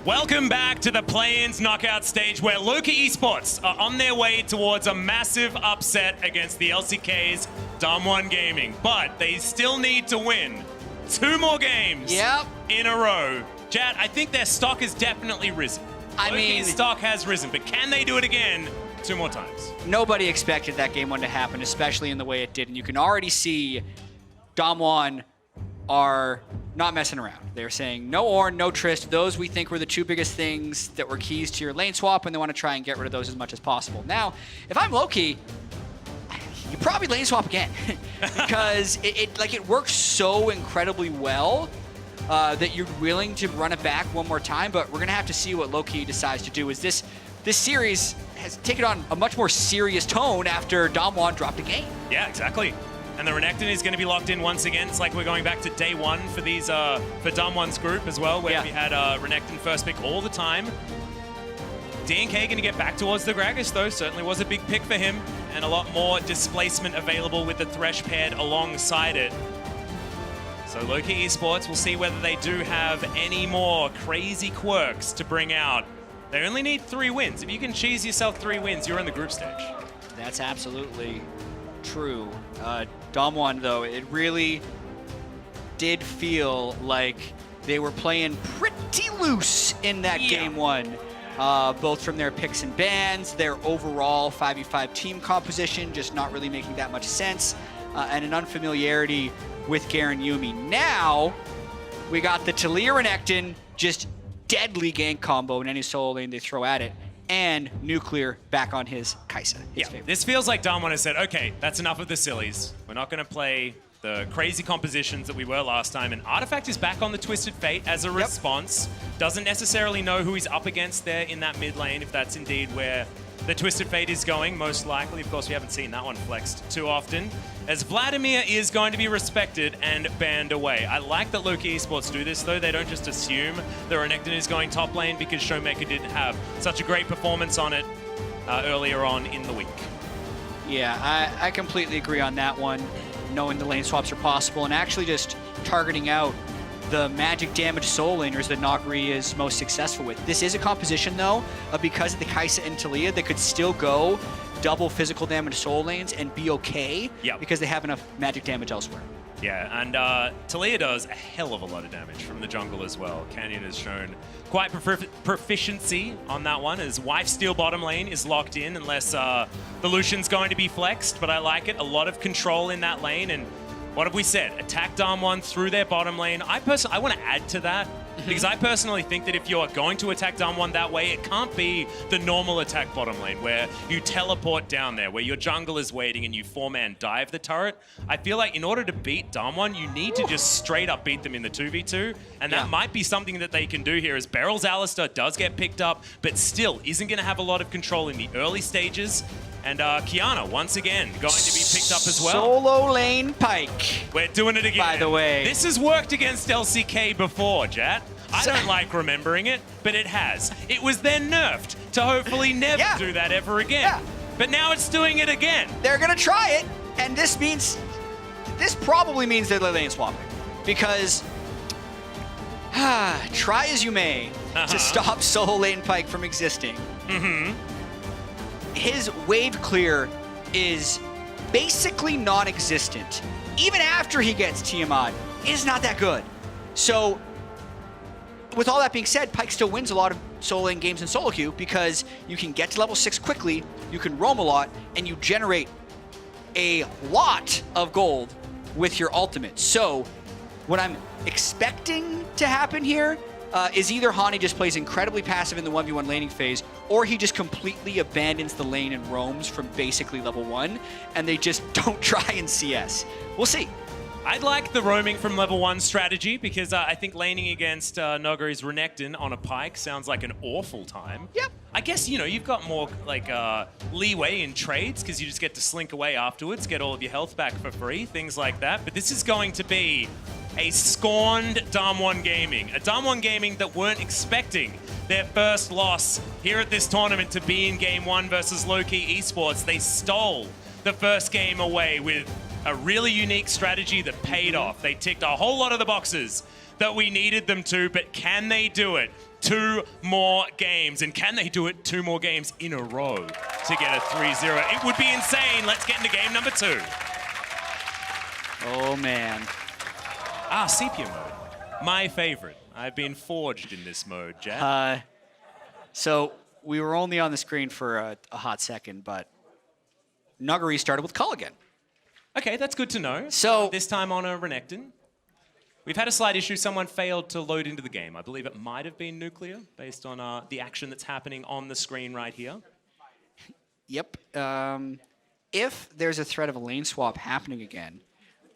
Welcome back to the play-ins knockout stage where Lowkey Esports are on their way towards a massive upset against the LCK's DAMWON Gaming. But they still need to win 2 more games in a row. Jad, I think their stock has definitely risen. Lowkey's stock has risen, but can they do it again 2 more times? Nobody expected that game 1 to happen, especially in the way it did. And you can already see DAMWON are not messing around. They're saying no Ornn, no Trist. Those we think were the 2 biggest things that were keys to your lane swap, and they want to try and get rid of those as much as possible. Now, if I'm Lowkey, you probably lane swap again because it works so incredibly well that you're willing to run it back 1 more time. But we're gonna have to see what Lowkey decides to do. Is this series has taken on a much more serious tone after DAMWON dropped a game. Yeah, exactly. And the Renekton is going to be locked in once again. It's like we're going back to day 1 for these for DAMWON's group as well, where we had Renekton first pick all the time. DNK going to get back towards the Gragas though. Certainly was a big pick for him, and a lot more displacement available with the Thresh paired alongside it. So Lowkey Esports, we'll see whether they do have any more crazy quirks to bring out. They only need 3 wins. If you can cheese yourself 3 wins, you're in the group stage. That's absolutely true. DAMWON, though, it really did feel like they were playing pretty loose in that game 1. Both from their picks and bans, their overall 5v5 team composition just not really making that much sense, and an unfamiliarity with Garen Yuumi. Now, we got the Taliyah Renekton, just deadly gank combo in any solo lane they throw at it, and Nuclear back on his Kai'Sa. This feels like DAMWON has said, okay, that's enough of the sillies. We're not going to play the crazy compositions that we were last time. And Artifact is back on the Twisted Fate as a response. Doesn't necessarily know who he's up against there in that mid lane, if that's indeed where the Twisted Fate is going, most likely. Of course, we haven't seen that one flexed too often. As Vladimir is going to be respected and banned away. I like that Lowkey Esports do this, though. They don't just assume the Renekton is going top lane because ShowMaker didn't have such a great performance on it earlier on in the week. Yeah, I completely agree on that one, knowing the lane swaps are possible and actually just targeting out the magic damage solo laners that Nuguri is most successful with. This is a composition, though, because of the Kai'Sa and Taliyah that could still go double physical damage solo lanes and be okay because they have enough magic damage elsewhere. Yeah, and Taliyah does a hell of a lot of damage from the jungle as well. Canyon has shown quite proficiency on that one, as Wife Steal bottom lane is locked in unless the Lucian's going to be flexed, but I like it. A lot of control in that lane, and what have we said? Attack DAMWON through their bottom lane. I want to add to that because I personally think that if you're going to attack DAMWON that way, it can't be the normal attack bottom lane where you teleport down there, where your jungle is waiting and you 4-man dive the turret. I feel like in order to beat DAMWON, you need to just straight up beat them in the 2v2, and that might be something that they can do here, as BeryL's Alistar does get picked up, but still isn't going to have a lot of control in the early stages. And Qiyana, once again, going to be picked up as well. Solo lane Pyke. We're doing it again. By the way. This has worked against LCK before, Jat. I don't like remembering it, but it has. It was then nerfed to hopefully never do that ever again. But now it's doing it again. They're going to try it, and this probably means they're lane swapping. Because, try as you may to stop solo lane Pyke from existing. His wave clear is basically non-existent. Even after he gets Tiamat, it's not that good. So, with all that being said, Pyke still wins a lot of solo lane games in solo queue because you can get to level 6 quickly, you can roam a lot, and you generate a lot of gold with your ultimate. So, what I'm expecting to happen here is either Hani just plays incredibly passive in the 1v1 laning phase, or he just completely abandons the lane and roams from basically level 1, and they just don't try in CS. We'll see. I'd like the roaming from level 1 strategy because I think laning against Nuguri's Renekton on a Pyke sounds like an awful time. Yep. I guess, you know, you've got more like leeway in trades because you just get to slink away afterwards, get all of your health back for free, things like that. But this is going to be a scorned DAMWON Gaming. A DAMWON Gaming that weren't expecting their first loss here at this tournament to be in Game 1 versus Lowkey Esports. They stole the first game away with a really unique strategy that paid off. They ticked a whole lot of the boxes that we needed them to, but can they do it? 2 more games, and can they do it 2 more games in a row to get a 3-0? It would be insane. Let's get into game number 2. Oh, man. Sepia mode. My favorite. I've been forged in this mode, Jack. So we were only on the screen for a hot second, but Nuguri started with Cull again. Okay, that's good to know. So this time on a Renekton. We've had a slight issue. Someone failed to load into the game. I believe it might have been Nuclear, based on the action that's happening on the screen right here. Yep. If there's a threat of a lane swap happening again,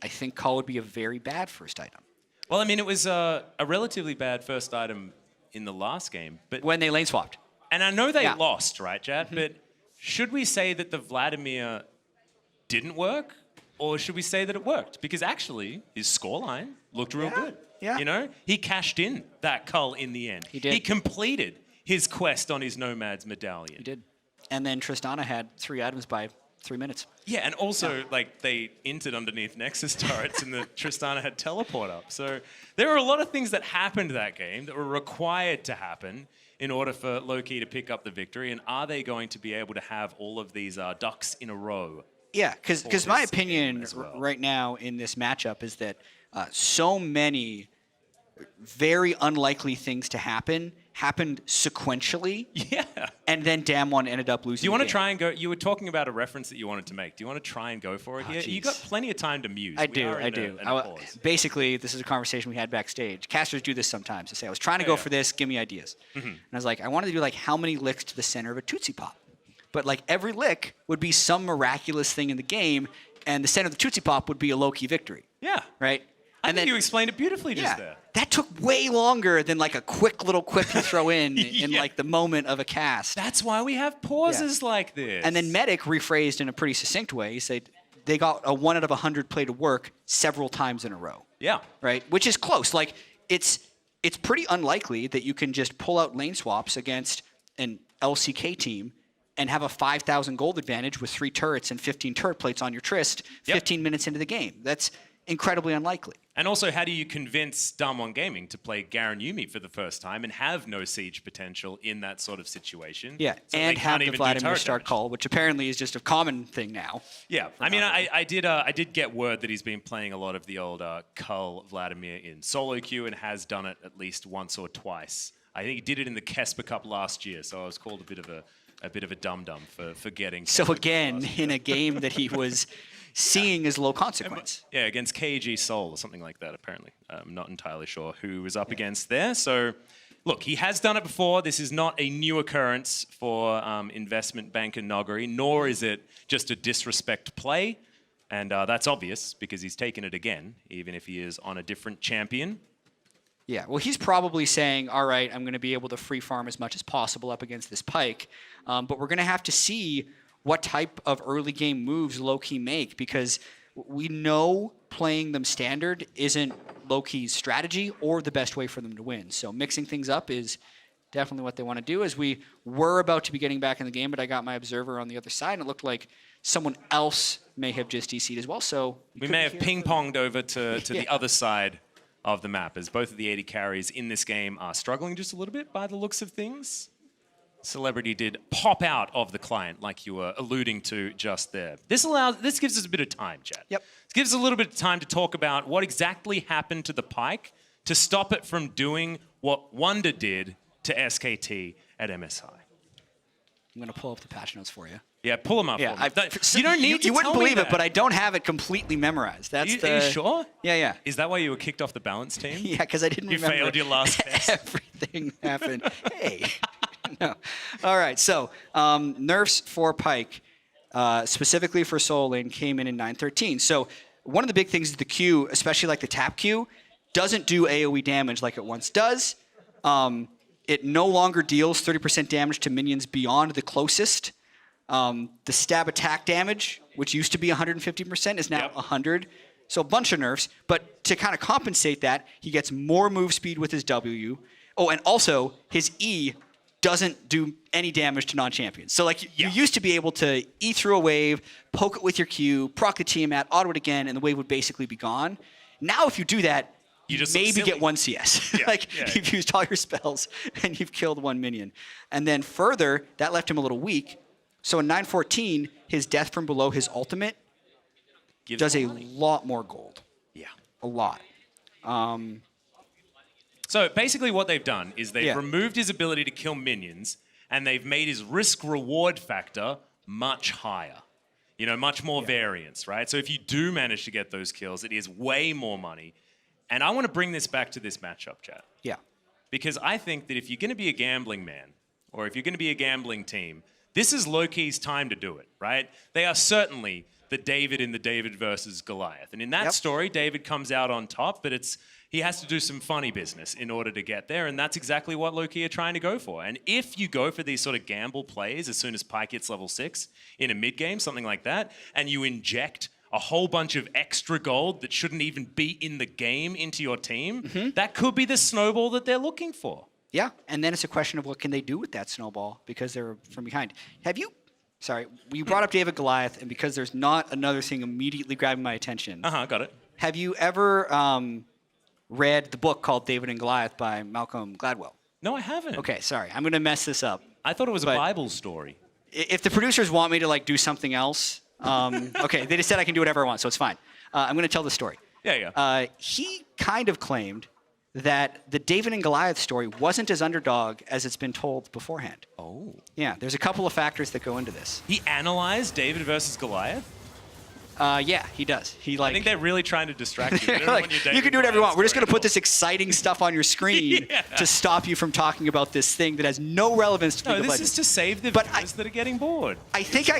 I think Cull would be a very bad first item. Well, I mean, it was a relatively bad first item in the last game, but when they lane swapped. And I know they lost, right, Jad? But should we say that the Vladimir didn't work? Or should we say that it worked? Because actually, his scoreline looked real good. Yeah. You know, he cashed in that Cull in the end. He did. He completed his quest on his Nomad's medallion. He did. And then Tristana had 3 items by 3 minutes. Yeah, and also, like, they entered underneath Nexus turrets and the Tristana had teleport up. So there were a lot of things that happened that game that were required to happen in order for Lowkey to pick up the victory. And are they going to be able to have all of these ducks in a row? Yeah, because my opinion right now in this matchup is that so many very unlikely things to happen happened sequentially. Yeah. And then DAMWON ended up losing. Do you want to try and go? You were talking about a reference that you wanted to make. Do you want to try and go for it here? Geez. You got plenty of time to muse. I do. Basically, this is a conversation we had backstage. Casters do this sometimes. They say, I was trying to go for this. Give me ideas. And I was like, I wanted to do like how many licks to the center of a Tootsie Pop. But like every lick would be some miraculous thing in the game, and the center of the Tootsie Pop would be a low-key victory. Yeah. Right? I think you explained it beautifully just there. That took way longer than like a quick little quip you throw in like the moment of a cast. That's why we have pauses like this. And then Medic rephrased in a pretty succinct way. He said they got a 1 out of 100 play to work several times in a row. Yeah. Right? Which is close. Like it's pretty unlikely that you can just pull out lane swaps against an LCK team and have a 5,000 gold advantage with 3 turrets and 15 turret plates on your Trist 15 minutes into the game. That's incredibly unlikely. And also, how do you convince DAMWON Gaming to play Garen Yumi for the first time and have no siege potential in that sort of situation? Yeah, so and have the Vladimir start call, which apparently is just a common thing now. Yeah, I mean, I did get word that he's been playing a lot of the old Cull Vladimir in solo queue and has done it at least once or twice. I think he did it in the Kesper Cup last year, so I was called a bit of a dum-dum for forgetting. So again, in a game that he was seeing as low consequence. Yeah, against KG Seoul or something like that, apparently. I'm not entirely sure who was up against there. So, look, he has done it before. This is not a new occurrence for investment banker Nuguri, nor is it just a disrespect play. And that's obvious because he's taken it again, even if he is on a different champion. Yeah, well, he's probably saying, all right, I'm going to be able to free farm as much as possible up against this Pyke, but we're going to have to see what type of early game moves Lowkey make, because we know playing them standard isn't Lowkey's strategy or the best way for them to win. So mixing things up is definitely what they want to do. As we were about to be getting back in the game, but I got my observer on the other side, and it looked like someone else may have just DC'd as well. So we may have ping-ponged over to the other side of the map, as both of the 80 carries in this game are struggling just a little bit by the looks of things. Celebrity did pop out of the client, like you were alluding to just there. This gives us a bit of time, Chad. Yep. It gives us a little bit of time to talk about what exactly happened to the Pyke to stop it from doing what Wonder did to SKT at MSI. I'm going to pull up the patch notes for you. Yeah, pull them up. Yeah, you don't need to. You wouldn't tell believe me it, but I don't have it completely memorized. That's Are you sure? Yeah. Is that why you were kicked off the balance team? Yeah, because I didn't remember. You failed your last test. Everything happened. Hey. No. All right, so nerfs for Pyke, specifically for solo lane, came in 9.13. So one of the big things is the Q, especially like the tap Q, doesn't do AoE damage like it once does. It no longer deals 30% damage to minions beyond the closest. The stab attack damage, which used to be 150%, is now 100. So a bunch of nerfs. But to kind of compensate that, he gets more move speed with his W. Oh, and also his E doesn't do any damage to non-champions. So like you used to be able to E through a wave, poke it with your Q, proc the Tiamat, auto it again, and the wave would basically be gone. Now if you do that, you just maybe get 1 CS. You've used all your spells and you've killed 1 minion. And then further, that left him a little weak. So in 9-14, his death from below his ultimate does a lot more gold. Yeah. A lot. So basically what they've done is they've removed his ability to kill minions, and they've made his risk-reward factor much higher. You know, much more variance, right? So if you do manage to get those kills, it is way more money. And I want to bring this back to this matchup, chat. Yeah. Because I think that if you're going to be a gambling man, or if you're going to be a gambling team, this is Lowkey's time to do it, right? They are certainly the David in the David versus Goliath. And in that story, David comes out on top, but he has to do some funny business in order to get there, and that's exactly what Lowkey are trying to go for. And if you go for these sort of gamble plays as soon as Pyke hits level 6 in a mid-game, something like that, and you inject a whole bunch of extra gold that shouldn't even be in the game into your team, that could be the snowball that they're looking for. Yeah, and then it's a question of what can they do with that snowball because they're from behind. Sorry, we brought up David Goliath, and because there's not another thing immediately grabbing my attention. Got it. Have you ever read the book called David and Goliath by Malcolm Gladwell? No, I haven't. Okay, sorry. I'm going to mess this up. I thought it was a Bible story. If the producers want me to like do something else, okay, they just said I can do whatever I want, so it's fine. I'm going to tell the story. Yeah. He kind of claimed that the David and Goliath story wasn't as underdog as it's been told beforehand. Oh. Yeah, there's a couple of factors that go into this. He analyzed David versus Goliath? Yeah, he does. I think they're really trying to distract you. You can do whatever you want. We're just going to put this exciting stuff on your screen to stop you from talking about this thing that has no relevance to League of Legends. This is to save the viewers that are getting bored. I think I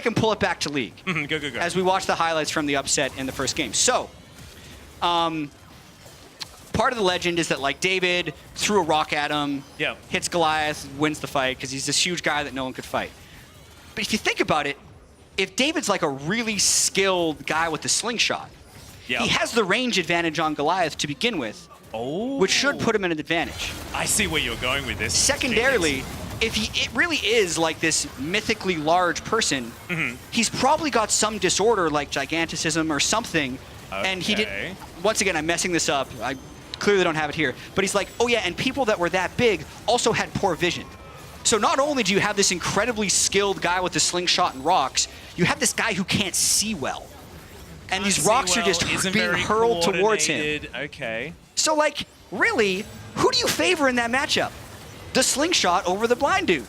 can pull it back to League. Go. As we watch the highlights from the upset in the first game. So, part of the legend is that like David threw a rock at him, hits Goliath, wins the fight because he's this huge guy that no one could fight. But if you think about it, if David's like a really skilled guy with the slingshot, he has the range advantage on Goliath to begin with, which should put him in an advantage. I see where you're going with this. Secondarily, if it really is like this mythically large person, he's probably got some disorder like giganticism or something, and he did. Once again, I'm messing this up. I clearly don't have it here, but he's like, oh yeah, and people that were that big also had poor vision. So not only do you have this incredibly skilled guy with the slingshot and rocks, you have this guy who can't see well. And these rocks are just being hurled towards him. Okay. So like, really, who do you favor in that matchup? The slingshot over the blind dude.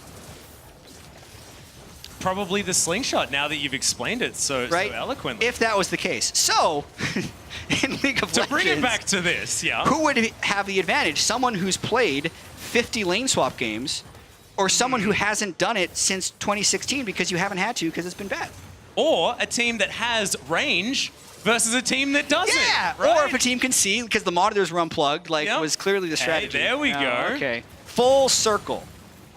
Probably the slingshot, now that you've explained it so eloquently. If that was the case. So, in League of Legends... To bring it back to this, who would have the advantage? Someone who's played 50 lane swap games, or someone who hasn't done it since 2016 because you haven't had to because it's been bad. Or a team that has range versus a team that doesn't. Yeah, right? Or if a team can see because the monitors were unplugged, like was clearly the strategy. Hey, there we go. Okay, full circle.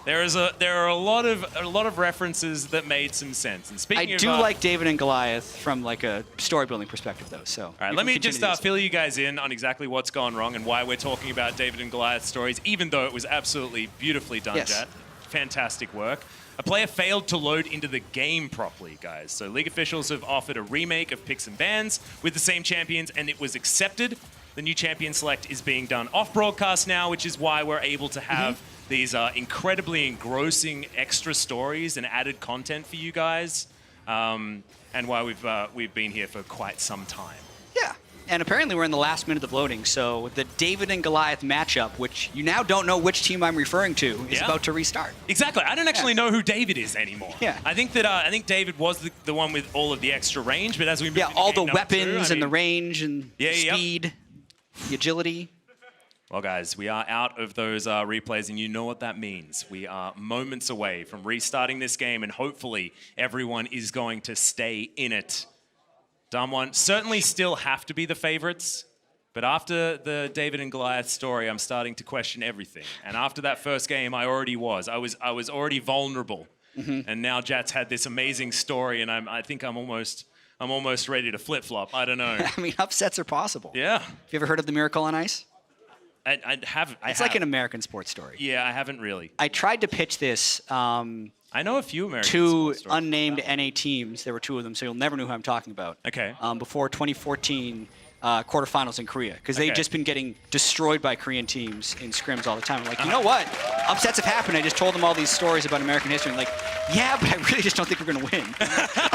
There are a lot of references that made some sense. And speaking I do like David and Goliath from like a story building perspective though. So all right, let me just fill you guys in on exactly what's gone wrong and why we're talking about David and Goliath stories, even though it was absolutely beautifully done, Jet. Fantastic work. A player failed to load into the game properly, guys. So League officials have offered a remake of Picks and Bans with the same champions, and it was accepted. The new champion select is being done off broadcast now, which is why we're able to have these incredibly engrossing extra stories and added content for you guys, and why we've been here for quite some time. Yeah. And apparently we're in the last minute of loading, so the David and Goliath matchup, which you now don't know which team I'm referring to, is about to restart. Exactly. I don't actually know who David is anymore. Yeah. I think David was the one with all of the extra range, but as we move all the weapons and the range and speed, the agility. Well, guys, we are out of those replays, and you know what that means. We are moments away from restarting this game, and hopefully everyone is going to stay in it. DAMWON certainly still have to be the favorites, but after the David and Goliath story, I'm starting to question everything. And after that first game, I already was. I was already vulnerable, and now Jat's had this amazing story, and I think I'm almost ready to flip flop. I don't know. I mean, upsets are possible. Yeah. Have you ever heard of the Miracle on Ice? It's like an American sports story. Yeah, I haven't really. I tried to pitch this. I know a few American two sports stories. unnamed NA teams. There were 2 of them, so you'll never know who I'm talking about. Okay. Before 2014 quarterfinals in Korea, because they'd just been getting destroyed by Korean teams in scrims all the time. I'm like, you know what? Upsets have happened. I just told them all these stories about American history. And like, yeah, but I really just don't think we're going to win.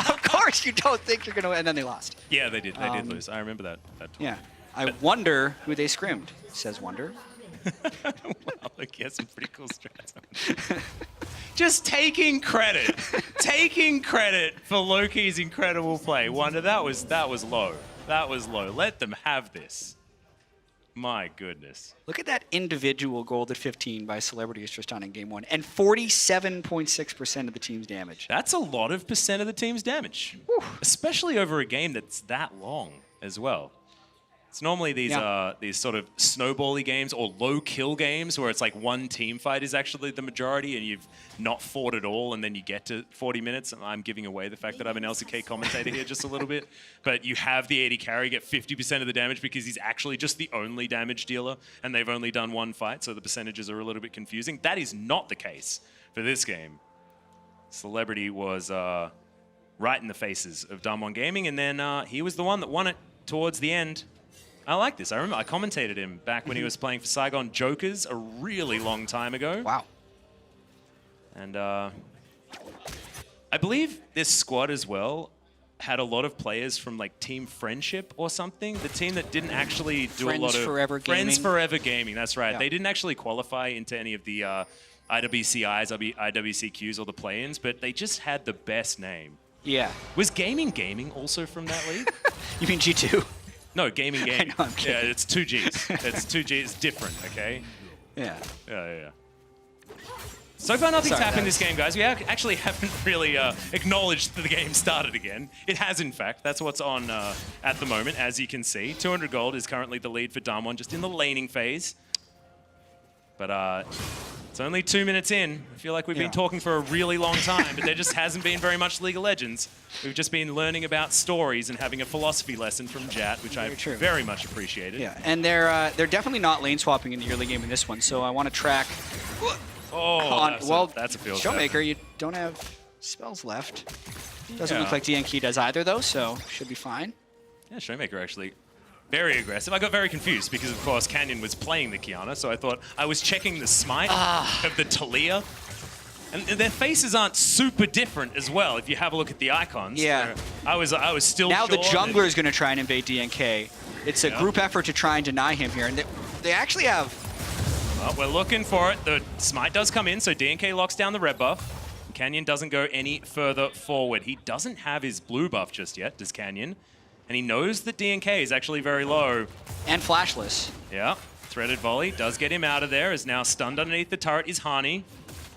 Of course you don't think you're going to win. And then they lost. Yeah, they did. They did lose. I remember that. Yeah. I wonder who they scrimmed, says Wonder. Wow, look, he has some pretty cool strats. Just taking credit. Taking credit for Lowkey's incredible play. Wonder, that was low. That was low. Let them have this. My goodness. Look at that individual gold at 15 by Celebrity is just on in game 1. And 47.6% of the team's damage. That's a lot of percent of the team's damage. Whew. Especially over a game that's that long as well. It's normally these sort of snowbally games or low kill games where it's like one team fight is actually the majority and you've not fought at all and then you get to 40 minutes. And I'm giving away the fact that I'm an LCK commentator here just a little bit. But you have the AD carry get 50% of the damage because he's actually just the only damage dealer and they've only done one fight, so the percentages are a little bit confusing. That is not the case for this game. Celebrity was right in the faces of DAMWON Gaming, and then he was the one that won it towards the end. I like this. I remember I commentated him back when he was playing for Saigon Jokers a really long time ago. Wow. And I believe this squad as well had a lot of players from like Team Friendship or something. The team that didn't actually do a lot of... Friends Forever Gaming, that's right. Yeah. They didn't actually qualify into any of the IWCIs, IWCQs or the play-ins, but they just had the best name. Yeah. Was Gaming also from that league? You mean G2? No, Gaming. I know, I'm kidding. Yeah, it's 2 Gs. It's 2 Gs. It's different, okay? Yeah. Yeah. So far, nothing's happened this game, guys. We actually haven't really acknowledged that the game started again. It has, in fact. That's what's on at the moment, as you can see. 200 gold is currently the lead for DAMWON, just in the laning phase. But it's only 2 minutes in. I feel like we've been talking for a really long time, but there just hasn't been very much League of Legends. We've just been learning about stories and having a philosophy lesson from Jat, which I very much appreciated. Yeah, and they're definitely not lane swapping in the early game in this one, so I want to track... that's a field ShowMaker, you don't have spells left. Doesn't look like DNK does either, though, so should be fine. Yeah, ShowMaker actually very aggressive. I got very confused because, of course, Canyon was playing the Qiyana, so I thought I was checking the smite of the Taliyah. And their faces aren't super different as well, if you have a look at the icons. Yeah. I was still now sure the jungler is going to try and invade DNK. It's a group effort to try and deny him here, and they actually have... Well, we're looking for it. The smite does come in, so DNK locks down the red buff. Canyon doesn't go any further forward. He doesn't have his blue buff just yet, does Canyon? And he knows that DNK is actually very low. And flashless. Yeah. Threaded volley does get him out of there. Is now stunned underneath the turret is Hani.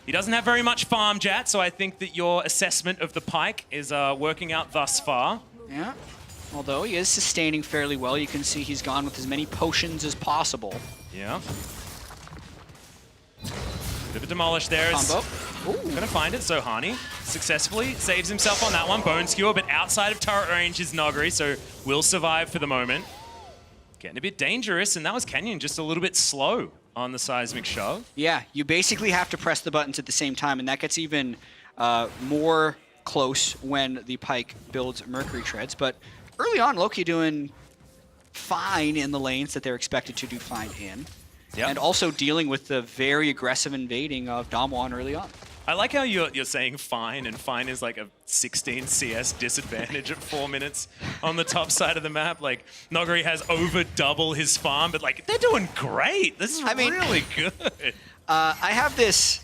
He doesn't have very much farm, Jat, so I think that your assessment of the Pyke is working out thus far. Yeah. Although he is sustaining fairly well. You can see he's gone with as many potions as possible. Yeah. Bit of a demolish there. Combo. Gonna find it, so Hani successfully saves himself on that one. Bone Skewer, but outside of turret range is Nuguri, so will survive for the moment. Getting a bit dangerous, and that was Canyon just a little bit slow on the seismic shove. Yeah, you basically have to press the buttons at the same time, and that gets even more close when the Pyke builds Mercury Treads. But early on, Lowkey doing fine in the lanes that they're expected to do fine in. Yep. And also dealing with the very aggressive invading of DAMWON early on. I like how you're saying fine, and fine is like a 16 CS disadvantage at 4 minutes on the top side of the map. Like, Nuguri has over double his farm, but like, they're doing great. This is really good. I have this,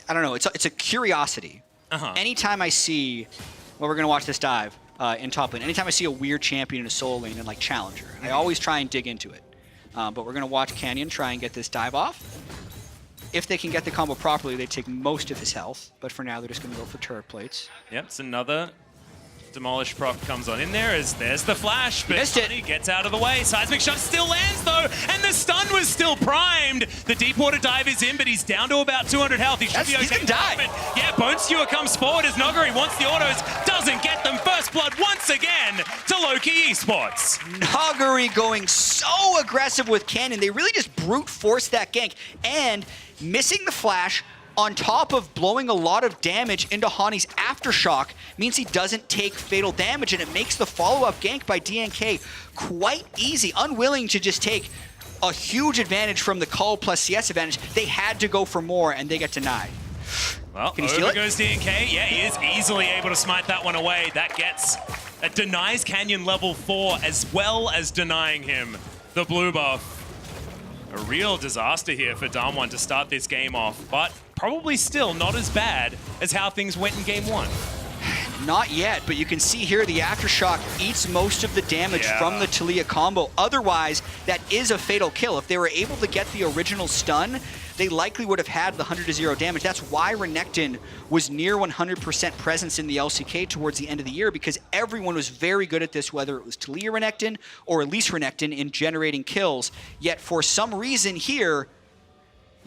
I don't know, it's a curiosity. Anytime I see, well, we're gonna watch this dive in top lane. Anytime I see a weird champion in a solo lane and like challenger, I always try and dig into it. But we're gonna watch Canyon try and get this dive off. If they can get the combo properly, they take most of his health. But for now, they're just going to go for turret plates. Yep, it's another Demolish proc comes on in there as there's the flash, but Missed it. Hani gets out of the way. Seismic shot still lands though, and the stun was still primed. The deep water dive is in, but he's down to about 200 health. He should be okay. He's gonna die. Yeah, Bone Skewer comes forward as Nuguri wants the autos, doesn't get them. First blood once again to Lowkey Esports. Nuguri going so aggressive with Canyon. They really just brute forced that gank, and missing the flash on top of blowing a lot of damage into Hani's Aftershock means he doesn't take fatal damage, and it makes the follow-up gank by DNK quite easy. Unwilling to just take a huge advantage from the Cull plus CS advantage, they had to go for more, and they get denied. Well, Can he steal over it? goes DNK. Yeah, he is easily able to smite that one away. That denies Canyon level 4 as well as denying him the blue buff. A real disaster here for DAMWON to start this game off, but probably still not as bad as how things went in game 1. Not yet, but you can see here the Aftershock eats most of the damage from the Taliyah combo. Otherwise, that is a fatal kill. If they were able to get the original stun, they likely would have had the 100-0 damage. That's why Renekton was near 100% presence in the LCK towards the end of the year, because everyone was very good at this, whether it was Taliyah Renekton or Elise Renekton in generating kills. Yet for some reason here,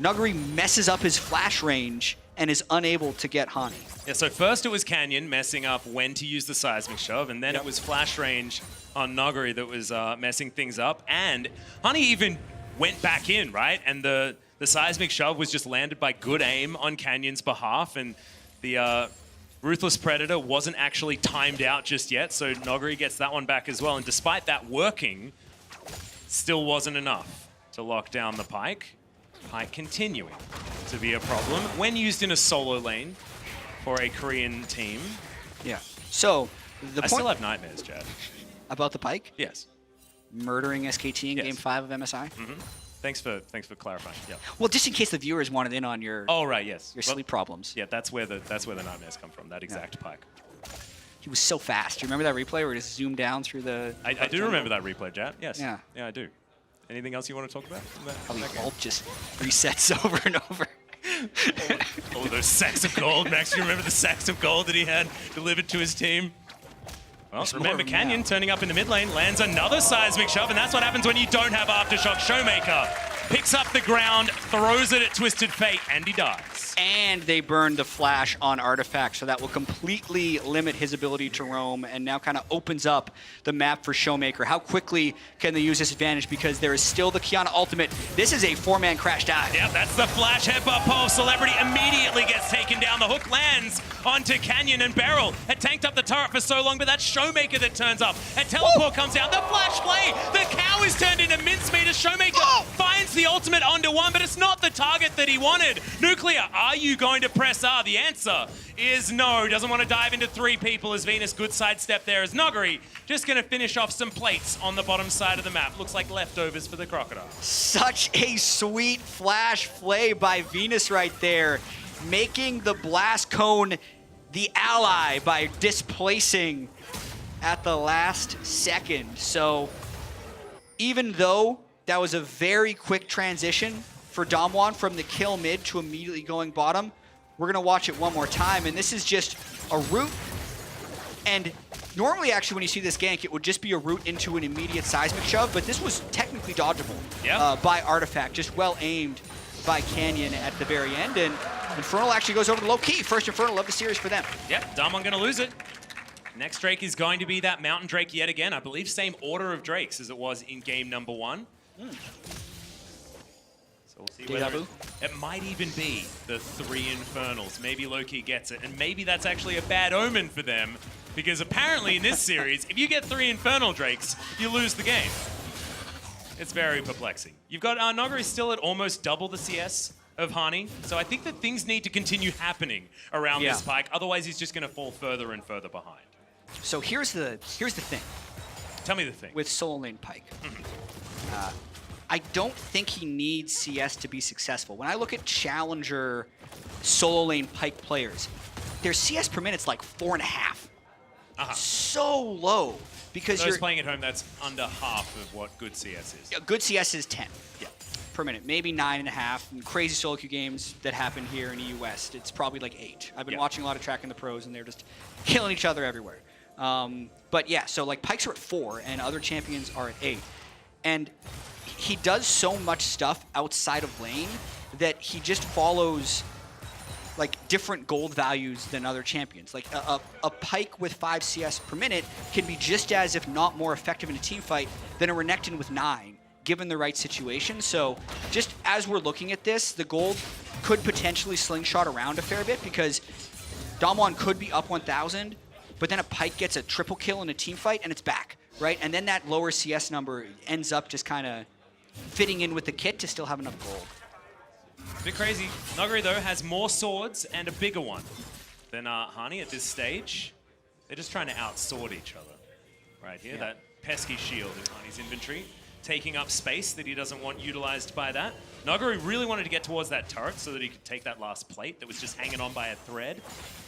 Nuguri messes up his flash range and is unable to get Hani. Yeah, so first it was Canyon messing up when to use the seismic shove, and then it was flash range on Nuguri that was messing things up. And Hani even went back in, right? And the seismic shove was just landed by good aim on Canyon's behalf, and the Ruthless Predator wasn't actually timed out just yet, so Nuguri gets that one back as well. And despite that working, still wasn't enough to lock down the Pyke. Pyke continuing to be a problem when used in a solo lane for a Korean team. Yeah. So the I point still have nightmares, Chad. about the Pyke, Yes. murdering SKT in Yes. Game 5 of MSI. Thanks for clarifying. Yeah. Well, just in case the viewers wanted in on your Oh right, yes. your Well, sleep problems. yeah, that's where the nightmares come from. That exact Pyke. He was so fast. Do you remember that replay where he just zoomed down through the... I do remember that replay, Chad. Yes. Yeah. Yeah, I do. Anything else you want to talk about? From How that the game? ult just resets over and over. All of those sacks of gold. Max, you remember the sacks of gold that he had delivered to his team? Well, There's more remember of 'em Canyon now. turning up in the mid lane, lands another seismic shove, and that's what happens when you don't have Aftershock. ShowMaker picks up the ground, throws it at Twisted Fate, and he dies. And they burned the flash on Artifact, so that will completely limit his ability to roam and now kind of opens up the map for ShowMaker. How quickly can they use this advantage? Because there is still the Qiyana ultimate. This is a 4-man crash dive. Yep, that's the flash headbutt pole. Celebrity immediately gets taken down. The hook lands onto Canyon, and BeryL had tanked up the turret for so long, but that's ShowMaker that turns up. And teleport comes down. The flash play. The cow is turned into mincemeat as ShowMaker finds the ultimate onto one, but it's not the target that he wanted. Nuclear, are you going to press R? The answer is no. Doesn't want to dive into 3 people as Venus. Good sidestep there as Nuguri just going to finish off some plates on the bottom side of the map. Looks like leftovers for the Crocodile. Such a sweet flash play by Venus right there, making the blast cone the ally by displacing at the last second. So even though that was a very quick transition for DAMWON from the kill mid to immediately going bottom, we're gonna watch it one more time, and this is just a route. And normally, actually, when you see this gank, it would just be a route into an immediate seismic shove, but this was technically dodgeable by Artifact, just well aimed by Canyon at the very end. And Infernal actually goes over to Lowkey. First Infernal of the series for them. Yep, DAMWON gonna lose it. Next Drake is going to be that Mountain Drake yet again. I believe same order of Drakes as it was in game number 1. So we'll see whether it might even be the 3 Infernals. Maybe Lowkey gets it, and maybe that's actually a bad omen for them, because apparently in this series, if you get 3 Infernal Drakes, you lose the game. It's very perplexing. You've got Nuguri still at almost double the CS of Hani, so I think that things need to continue happening around this Pyke, otherwise he's just going to fall further and further behind. So here's the thing. Tell me the thing. With solo lane Pyke. I don't think he needs CS to be successful. When I look at challenger solo lane Pyke players, their CS per minute's like 4.5. So low because Those you're playing at home, that's under half of what good CS is. good CS is 10 per minute, maybe 9.5. In crazy solo queue games that happen here in EU West, it's probably like 8. I've been watching a lot of Tracking the Pros, and they're just killing each other everywhere. But yeah, so like Pykes are at 4 and other champions are at 8. And he does so much stuff outside of lane that he just follows like different gold values than other champions. Like a Pyke with 5 CS per minute can be just as, if not more effective in a team fight than a Renekton with 9, given the right situation. So just as we're looking at this, the gold could potentially slingshot around a fair bit because DAMWON could be up 1,000, but then a Pyke gets a triple kill in a team fight and it's back, right? And then that lower CS number ends up just kind of fitting in with the kit to still have enough gold. A bit crazy. Nuguri, though, has more swords and a bigger one than Hani at this stage. They're just trying to outsword each other right here. Yeah. That pesky shield in Hani's inventory, taking up space that he doesn't want utilized by that. Nuguri really wanted to get towards that turret so that he could take that last plate that was just hanging on by a thread.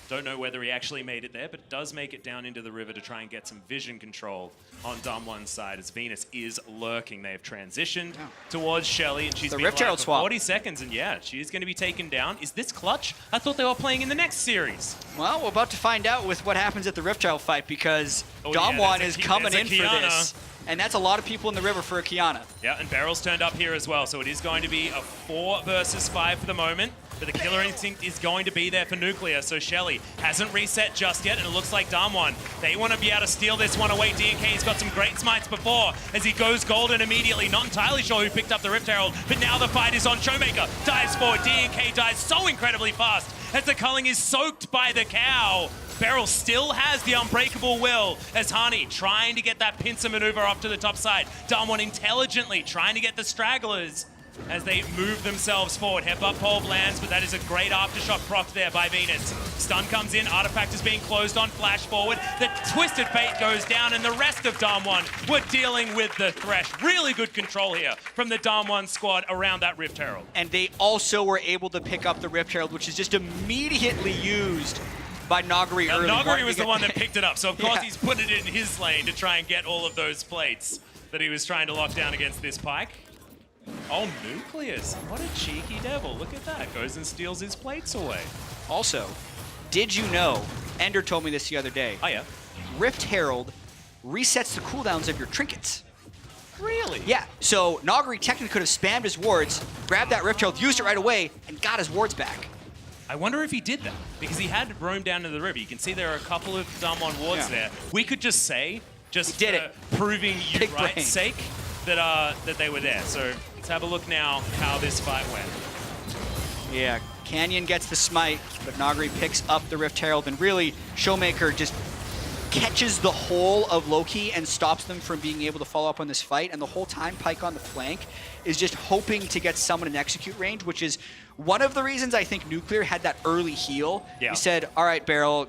Don't know whether he actually made it there, but does make it down into the river to try and get some vision control on DAMWON's side as Venus is lurking. They have transitioned towards Shelly, and she's been alive for 40 seconds, and yeah, she is going to be taken down. Is this clutch? I thought they were playing in the next series. Well, we're about to find out with what happens at the Rift Child fight because DAMWON is coming in for this. And that's a lot of people in the river for a Qiyana. Yeah, and BeryL's turned up here as well, so it is going to be a 4 versus 5 for the moment. But the killer instinct is going to be there for Nuclear, so Shelly hasn't reset just yet, and it looks like DAMWON, they want to be able to steal this one away. DK's got some great smites before as he goes golden immediately. Not entirely sure who picked up the Rift Herald, but now the fight is on. ShowMaker dives forward. DK dies so incredibly fast as the culling is soaked by the cow. BeryL still has the unbreakable will as Hani trying to get that pincer maneuver off to the top side. DAMWON intelligently trying to get the stragglers as they move themselves forward. Headbutt pole lands, but that is a great aftershock proc there by Venus. Stun comes in, Artifact is being closed on, flash forward. The Twisted Fate goes down, and the rest of DAMWON were dealing with the Thresh. Really good control here from the DAMWON squad around that Rift Herald. And they also were able to pick up the Rift Herald, which is just immediately used by Nuguri early. Nuguri was the one that picked it up, so of course he's put it in his lane to try and get all of those plates that he was trying to lock down against this Pyke. Oh, Nucleus, what a cheeky devil. Look at that, goes and steals his plates away. Also, did you know, Ender told me this the other day. Oh yeah? Rift Herald resets the cooldowns of your trinkets. Really? Yeah, so Nuguri technically could have spammed his wards, grabbed that Rift Herald, used it right away, and got his wards back. I wonder if he did that, because he had roamed down to the river. You can see there are a couple of DAMWON wards there. We could just say, just proving you right's sake, that they were there. So let's have a look now how this fight went. Yeah, Canyon gets the smite, but Nuguri picks up the Rift Herald, and really, ShowMaker just catches the whole of Lowkey and stops them from being able to follow up on this fight. And the whole time, Pyke on the flank is just hoping to get someone in execute range, which is one of the reasons I think Nuclear had that early heal. Yeah. He said, all right, BeryL,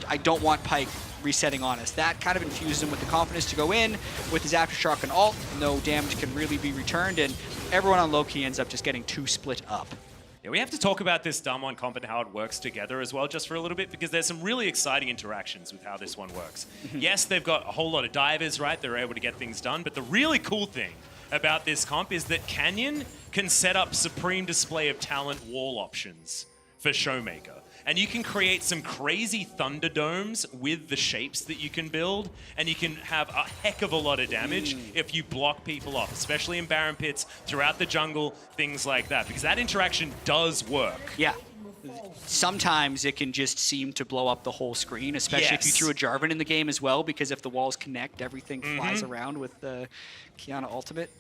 I don't want Pyke resetting on us. That kind of infuses him with the confidence to go in with his Aftershock and ult. No damage can really be returned, and everyone on Lowkey ends up just getting 2 split up. Yeah, we have to talk about this DAMWON comp and how it works together as well, just for a little bit, because there's some really exciting interactions with how this one works. Yes, they've got a whole lot of divers, right? They're able to get things done, but the really cool thing about this comp is that Canyon can set up supreme display of talent wall options for ShowMaker. And you can create some crazy Thunderdomes with the shapes that you can build, and you can have a heck of a lot of damage if you block people off, especially in Baron Pits, throughout the jungle, things like that, because that interaction does work. Yeah. Sometimes it can just seem to blow up the whole screen, especially if you threw a Jarvan in the game as well, because if the walls connect, everything flies around with the Qiyana ultimate.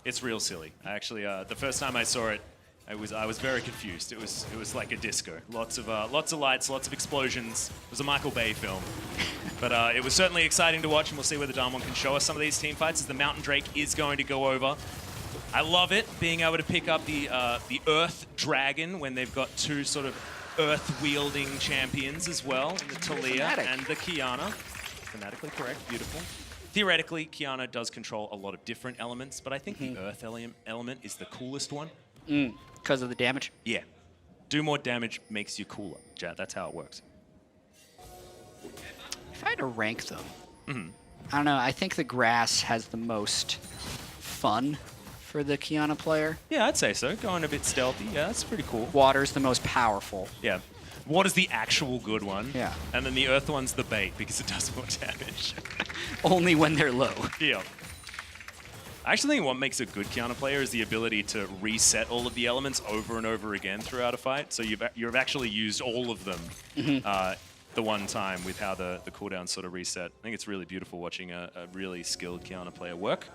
It's real silly. Actually, the first time I saw it, I was very confused. It was like a disco. Lots of lights, lots of explosions. It was a Michael Bay film. But it was certainly exciting to watch, and we'll see whether DAMWON can show us some of these team fights as the Mountain Drake is going to go over. I love it, being able to pick up the Earth Dragon when they've got 2 sort of Earth-wielding champions as well, the Taliyah and the Qiyana. Thematically correct, beautiful. Theoretically, Qiyana does control a lot of different elements, but I think the Earth element is the coolest one. Because of the damage? Yeah. Do more damage makes you cooler, Jad. That's how it works. If I had to rank them, I don't know. I think the grass has the most fun for the Qiyana player. Yeah, I'd say so. Going a bit stealthy. Yeah, that's pretty cool. Water's the most powerful. Yeah. what is the actual good one? Yeah. And then the earth one's the bait because it does more damage. Only when they're low. Yeah. I actually think what makes a good Qiyana player is the ability to reset all of the elements over and over again throughout a fight. So you've actually used all of them the one time with how the cooldowns sort of reset. I think it's really beautiful watching a really skilled Qiyana player work.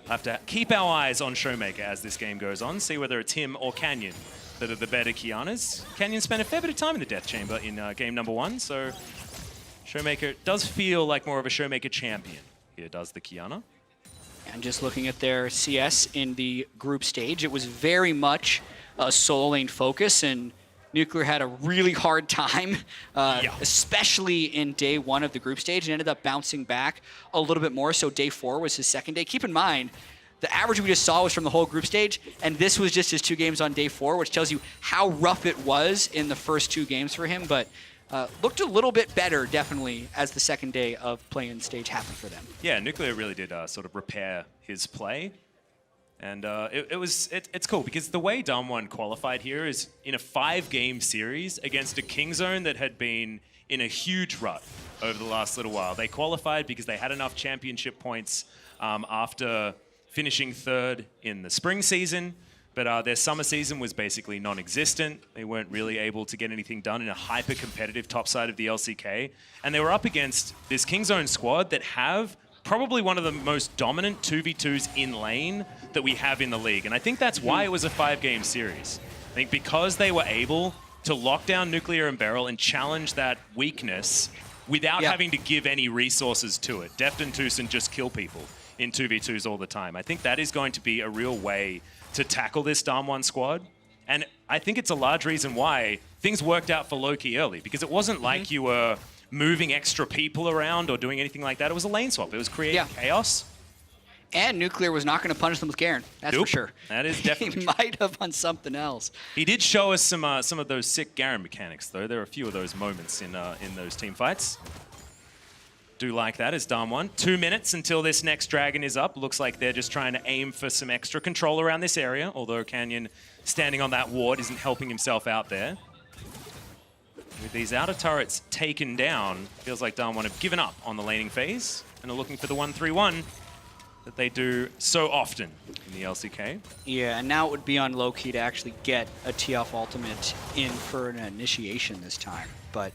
Have to keep our eyes on ShowMaker as this game goes on, see whether it's him or Canyon that are the better Qiyanas. Canyon spent a fair bit of time in the Death Chamber in game number 1, so ShowMaker does feel like more of a ShowMaker champion. Here does the Qiyana. And just looking at their CS in the group stage, it was very much a solo lane focus, and Nuclear had a really hard time, especially in day 1 of the group stage, and ended up bouncing back a little bit more. So day 4 was his second day. Keep in mind, the average we just saw was from the whole group stage, and this was just his 2 games on day 4, which tells you how rough it was in the first 2 games for him. But looked a little bit better, definitely, as the second day of play-in stage happened for them. Yeah, Nuclear really did sort of repair his play. And it's cool because the way DAMWON qualified here is in a 5-game series against a King Zone that had been in a huge rut over the last little while. They qualified because they had enough championship points after finishing 3rd in the spring season, but their summer season was basically non-existent. They weren't really able to get anything done in a hyper-competitive top side of the LCK. And they were up against this King Zone squad that have probably one of the most dominant 2v2s in lane that we have in the league. And I think that's why it was a 5-game series. I think because they were able to lock down Nuclear and BeryL and challenge that weakness without having to give any resources to it. Deft and Tucson just kill people in 2v2s all the time. I think that is going to be a real way to tackle this DAMWON squad. And I think it's a large reason why things worked out for Lowkey early, because it wasn't like you were moving extra people around or doing anything like that. It was a lane swap. It was creating chaos. And Nuclear was not going to punish them with Garen. That's for sure. That is definitely He might have on something else. He did show us some of those sick Garen mechanics, though. There are a few of those moments in those team fights. Do like that as DAMWON. 2 minutes until this next dragon is up. Looks like they're just trying to aim for some extra control around this area, although Canyon standing on that ward isn't helping himself out there. With these outer turrets taken down, feels like DAMWON have given up on the laning phase and are looking for the 1-3-1 that they do so often in the LCK. Yeah, and now it would be on Lowkey to actually get a tee-off ultimate in for an initiation this time. But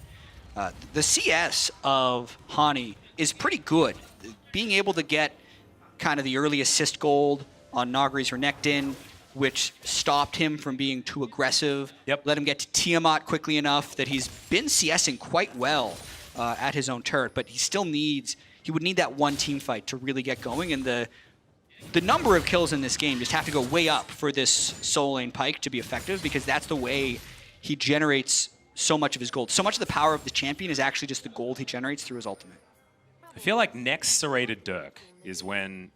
the CS of Hani is pretty good. Being able to get kind of the early assist gold on Nuguri's Renekton, which stopped him from being too aggressive. Let him get to Tiamat quickly enough that he's been CSing quite well at his own turret, but he still needs, he would need that one team fight to really get going, and the number of kills in this game just have to go way up for this solo lane Pyke to be effective, because that's the way he generates so much of his gold. So much of the power of the champion is actually just the gold he generates through his ultimate. I feel like next Serrated Dirk is when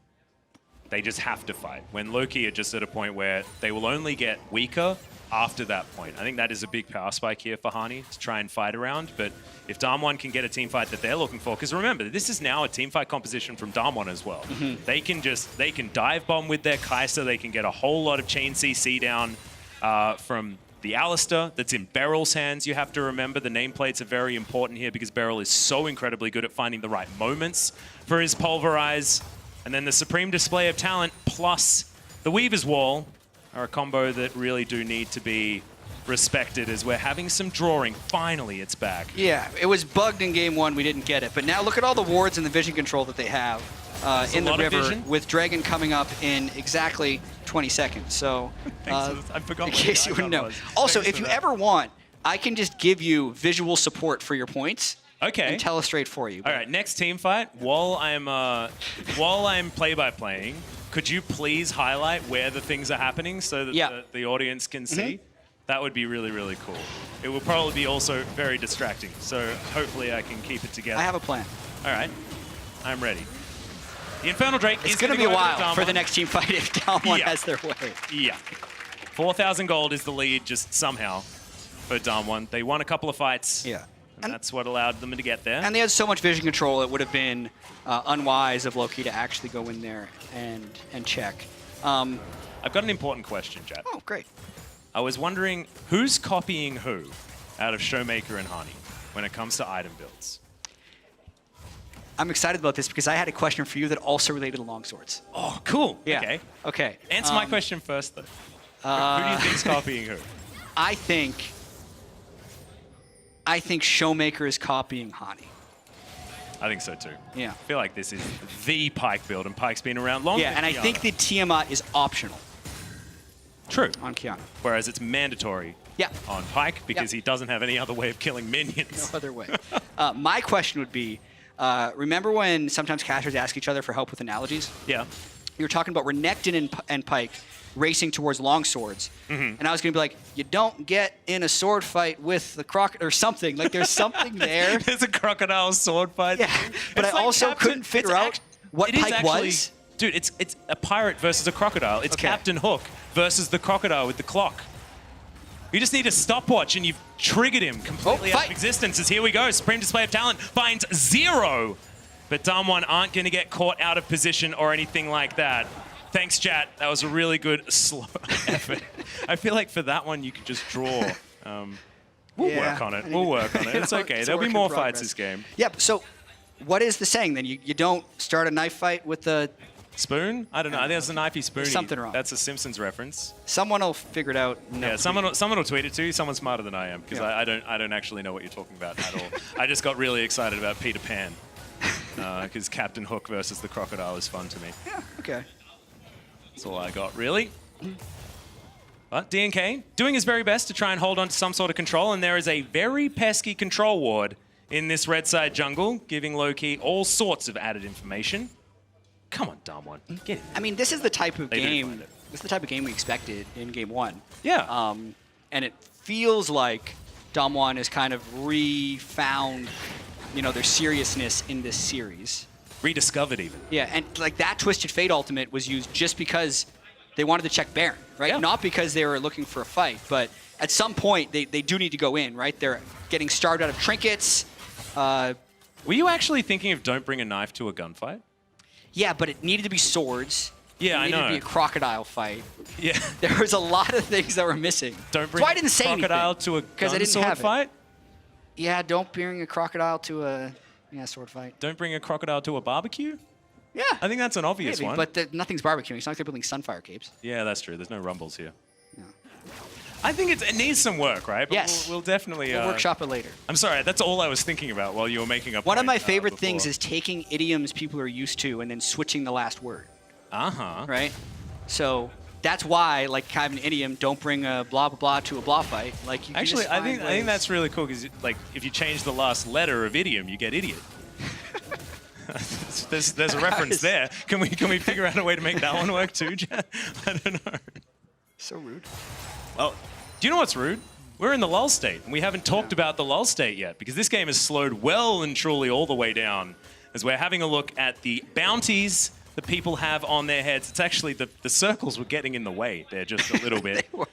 they just have to fight. When Lowkey are just at a point where they will only get weaker after that point. I think that is a big power spike here for Hani to try and fight around. But if DAMWON can get a team fight that they're looking for, because remember, this is now a team fight composition from DAMWON as well. They can dive bomb with their Kai'Sa. They can get a whole lot of chain CC down from the Alistar that's in BeryL's hands. You have to remember the nameplates are very important here because BeryL is so incredibly good at finding the right moments for his Pulverize. And then the Supreme Display of Talent plus the Weaver's Wall are a combo that really do need to be respected as we're having some drawing. Finally, it's back. Yeah, it was bugged in game 1. We didn't get it. But now look at all the wards and the vision control that they have in the river with Dragon coming up in exactly 20 seconds. So I forgot in case you wouldn't know. Also, if you ever want, I can just give you visual support for your points. Okay. And illustrate for you. All right, next team fight. While I'm play-by-playing, could you please highlight where the things are happening so that the audience can see? That would be really, really cool. It will probably be also very distracting, so hopefully I can keep it together. I have a plan. All right, I'm ready. The Infernal Drake is going to be a while for the DAMWON. next team fight if DAMWON has their way. Yeah. 4,000 gold is the lead just somehow for DAMWON. They won a couple of fights. Yeah. And that's what allowed them to get there. And they had so much vision control, it would have been unwise of Lowkey to actually go in there and check. I've got an important question, Chad. Oh, great. I was wondering who's copying who out of ShowMaker and Hani when it comes to item builds. I'm excited about this because I had a question for you that also related to longswords. Oh, cool. Yeah. Okay. Okay. Answer my question first, though. Who do you think's copying who? I think ShowMaker is copying Hani. I think so too. Yeah. I feel like this is the Pyke build, and Pyke's been around longer. Yeah, and I think the Tiamat is optional. True. On Qiyana. Whereas it's mandatory on Pyke because he doesn't have any other way of killing minions. No other way. My question would be, remember when sometimes casters ask each other for help with analogies? Yeah. You were talking about Renekton and Pyke racing towards longswords. And I was going to be like, you don't get in a sword fight with the crocodile or something. Like, there's something there. There's a crocodile sword fight. Yeah, but I also couldn't figure out what Pyke was. Dude, it's a pirate versus a crocodile. It's Captain Hook versus the crocodile with the clock. You just need a stopwatch and you've triggered him completely out of existence. As here we go, Supreme Display of Talent finds 0. But DAMWON aren't going to get caught out of position or anything like that. Thanks, chat. That was a really good slow effort. I feel like for that one, you could just draw. We'll work on it. We'll work on it. It's okay. There'll be more fights this game. Yeah, so what is the saying then? You don't start a knife fight with the... Spoon? I don't know. I think it's a knifey spoony. There's something wrong. That's a Simpsons reference. Someone will figure it out. Yeah, someone will tweet it to you. Someone smarter than I am, because I don't actually know what you're talking about at all. I just got really excited about Peter Pan, because Captain Hook versus the crocodile is fun to me. Yeah. Okay. That's all I got, really. But DNK doing his very best to try and hold on to some sort of control, and there is a very pesky control ward in this red side jungle, giving Lowkey all sorts of added information. Come on, DAMWON, get in there. I mean, this is the type of game. This is the type of game we expected in Game 1. Yeah. And it feels like DAMWON has kind of refound, their seriousness in this series. Rediscovered even. Yeah, and like that Twisted Fate ultimate was used just because they wanted to check Baron, right? Yeah. Not because they were looking for a fight, but at some point they do need to go in, right? They're getting starved out of trinkets. Were you actually thinking of don't bring a knife to a gunfight? Yeah, but it needed to be swords. Yeah, I know. It needed to be a crocodile fight. Yeah. There was a lot of things that were missing. Don't bring a crocodile to a gun sword fight? Yeah, don't bring a crocodile to a sword fight. Don't bring a crocodile to a barbecue? Yeah. I think that's an obvious one. But nothing's barbecuing. It's not like they're building Sunfire capes. Yeah, that's true. There's no rumbles here. Yeah. I think it needs some work, right? But yes. We'll definitely... We'll workshop it later. I'm sorry, that's all I was thinking about while you were making up. One of my favorite things is taking idioms people are used to and then switching the last word. Uh-huh. Right? So that's why, like, kind of an idiom, don't bring a blah, blah, blah to a blah fight. Like, you actually, I think that's really cool because, like, if you change the last letter of idiom, you get idiot. there's a reference there. Can we figure out a way to make that one work too, Jen? I don't know. So rude. Well, do you know what's rude? We're in the lull state, and we haven't talked about the lull state yet because this game has slowed well and truly all the way down as we're having a look at the bounties that people have on their heads. It's actually the circles were getting in the way there just a little bit. They were.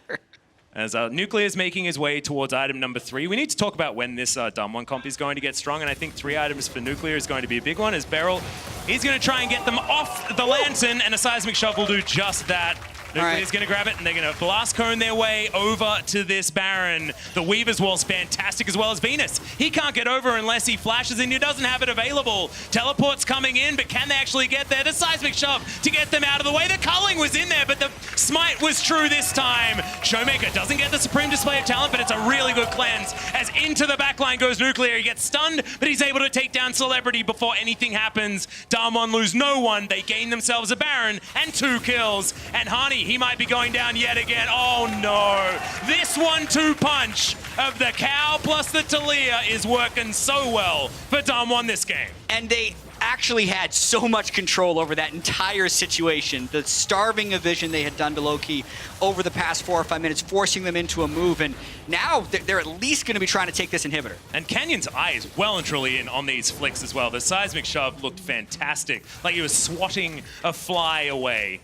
As Nuclear is making his way towards item number 3. We need to talk about when this DAMWON comp is going to get strong, and I think 3 items for Nuclear is going to be a big one, as BeryL, he's going to try and get them off the lantern, and a Seismic Shove will do just that. Nuclear's going to grab it, and they're going to blast cone their way over to this Baron. The Weaver's Wall's fantastic, as well as Venus. He can't get over unless he flashes, and he doesn't have it available. Teleport's coming in, but can they actually get there? The Seismic Shove to get them out of the way. The culling was in there, but the smite was true this time. ShowMaker doesn't get the Supreme Display of Talent, but it's a really good cleanse. As into the backline goes Nuclear. He gets stunned, but he's able to take down Celebrity before anything happens. DAMWON lose no one. They gain themselves a Baron and 2 kills. And Hani, he might be going down yet again. Oh no. This 1-2 punch of the cow plus the Taliyah is working so well for DAMWON this game. And they actually had so much control over that entire situation. The starving of vision they had done to Lowkey over the past 4 or 5 minutes, forcing them into a move, and now they're at least going to be trying to take this inhibitor. And Canyon's eye is well and truly in on these flicks as well. The Seismic Shove looked fantastic, like he was swatting a fly away.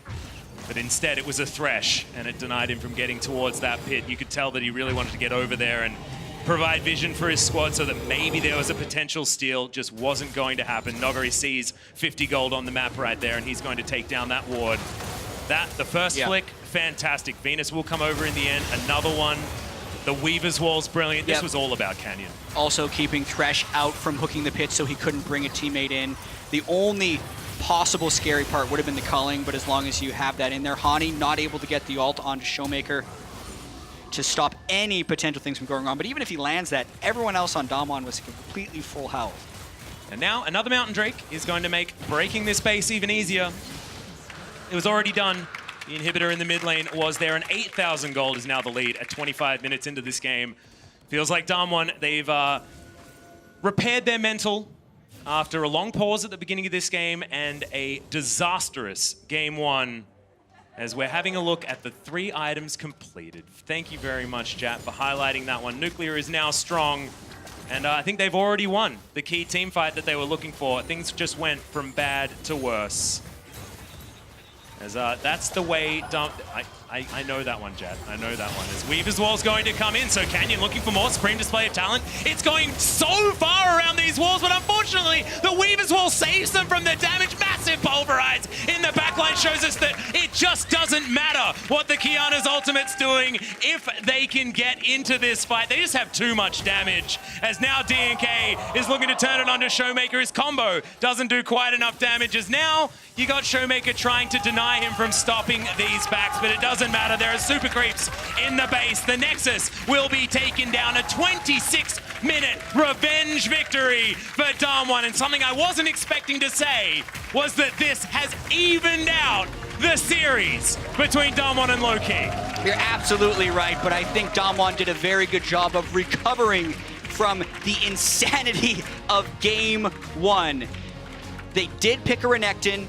But instead it was a Thresh, and it denied him from getting towards that pit. You could tell that he really wanted to get over there and provide vision for his squad so that maybe there was a potential steal. Just wasn't going to happen. Nuguri sees 50 gold on the map right there, and he's going to take down that ward. The first flick, fantastic. Venus will come over in the end. Another one. The Weaver's Wall's brilliant. This was all about Canyon. Also keeping Thresh out from hooking the pit so he couldn't bring a teammate in. The only possible scary part would have been the culling, but as long as you have that in there, Hani not able to get the ult onto ShowMaker to stop any potential things from going wrong. But even if he lands that, everyone else on DAMWON was completely full health. And now another Mountain Drake is going to make breaking this base even easier. It was already done. The inhibitor in the mid lane was there, and 8,000 gold is now the lead at 25 minutes into this game. Feels like DAMWON, they've repaired their mental after a long pause at the beginning of this game and a disastrous game one, as we're having a look at the 3 items completed. Thank you very much, Jat, for highlighting that one. Nuclear is now strong, and I think they've already won the key team fight that they were looking for. Things just went from bad to worse. As that's the way, I know that one, Jad. I know that one. As Weaver's Wall's going to come in, so Canyon looking for more supreme display of talent. It's going so far around these walls, but unfortunately, the Weaver's Wall saves them from the damage. Massive pulverize in the backline shows us that it just doesn't matter what the Qiyana's ultimate's doing if they can get into this fight. They just have too much damage. As now DNK is looking to turn it onto ShowMaker. His combo doesn't do quite enough damage. As now you got ShowMaker trying to deny him from stopping these backs, but it doesn't matter. There are super creeps in the base. The Nexus will be taken down. A 26-minute revenge victory for DAMWON. And something I wasn't expecting to say was that this has evened out the series between DAMWON and Lowkey. You're absolutely right, but I think DAMWON did a very good job of recovering from the insanity of game one. They did pick a Renekton.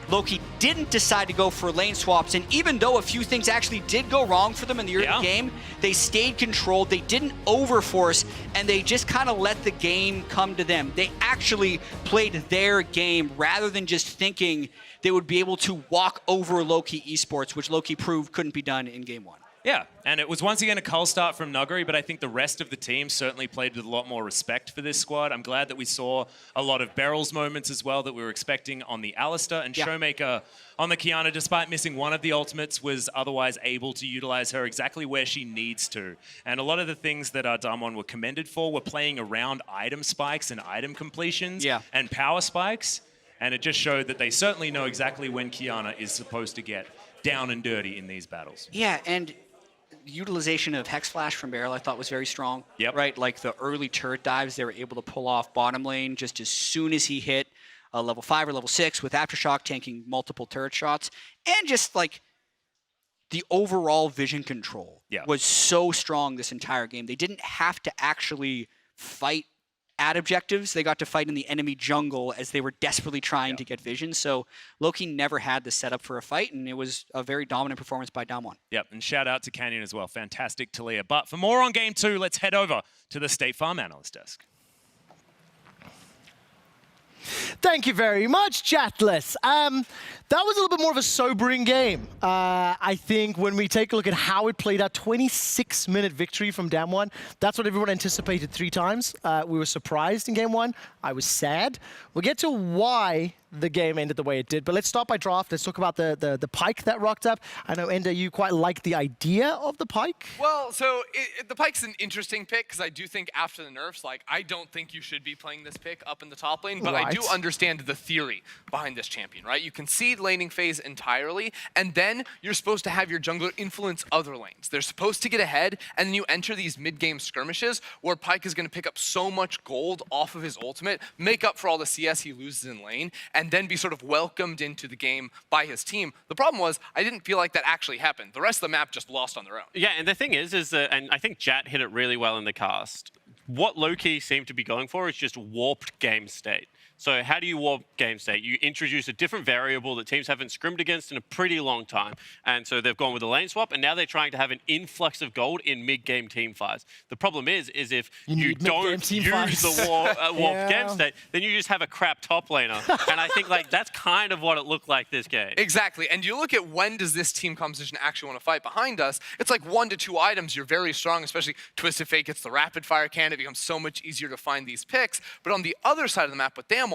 Lowkey didn't decide to go for lane swaps, and even though a few things actually did go wrong for them in the early game, they stayed controlled, they didn't overforce, and they just kind of let the game come to them. They actually played their game rather than just thinking they would be able to walk over Lowkey Esports, which Lowkey proved couldn't be done in game one. Yeah, and it was once again a cull start from Nuguri, but I think the rest of the team certainly played with a lot more respect for this squad. I'm glad that we saw a lot of BeryL's moments as well that we were expecting on the Alistar, and ShowMaker on the Qiyana, despite missing one of the ultimates, was otherwise able to utilize her exactly where she needs to. And a lot of the things that DAMWON were commended for were playing around item spikes and item completions and power spikes, and it just showed that they certainly know exactly when Qiyana is supposed to get down and dirty in these battles. Yeah, and utilization of Hex Flash from BeryL I thought was very strong. Right, like the early turret dives they were able to pull off bottom lane just as soon as he hit level 5 or level 6 with Aftershock tanking multiple turret shots. And just like the overall vision control was so strong this entire game. They didn't have to actually fight at objectives. They got to fight in the enemy jungle as they were desperately trying to get vision. So Lowkey never had the setup for a fight, and it was a very dominant performance by DAMWON. Yep, and shout out to Canyon as well. Fantastic Taliyah. But for more on game 2, let's head over to the State Farm analyst desk. Thank you very much, Chatless. That was a little bit more of a sobering game. I think when we take a look at how it played out, 26-minute victory from DAMWON. That's what everyone anticipated 3 times. We were surprised in game 1. I was sad. We'll get to why the game ended the way it did, but let's start by draft. Let's talk about the Pyke that rocked up. I know, Enda, you quite like the idea of the Pyke. Well, so the Pyke's an interesting pick because I do think after the nerfs, like, I don't think you should be playing this pick up in the top lane, but I do understand the theory behind this champion, right? You concede laning phase entirely, and then you're supposed to have your jungler influence other lanes. They're supposed to get ahead, and then you enter these mid-game skirmishes where Pyke is going to pick up so much gold off of his ultimate, make up for all the CS he loses in lane, and then be sort of welcomed into the game by his team. The problem was, I didn't feel like that actually happened. The rest of the map just lost on their own. Yeah, and the thing is that, and I think Jat hit it really well in the cast, what Lowkey seemed to be going for is just warped game state. So how do you warp game state? You introduce a different variable that teams haven't scrimmed against in a pretty long time. And so they've gone with a lane swap, and now they're trying to have an influx of gold in mid-game team fights. The problem is if you don't use the warped game state, then you just have a crap top laner. And I think like that's kind of what it looked like this game. Exactly. And you look at when does this team composition actually want to fight behind us, it's like 1 to 2 items. You're very strong, especially Twisted Fate gets the rapid fire cannon. It becomes so much easier to find these picks. But on the other side of the map with DAMWON,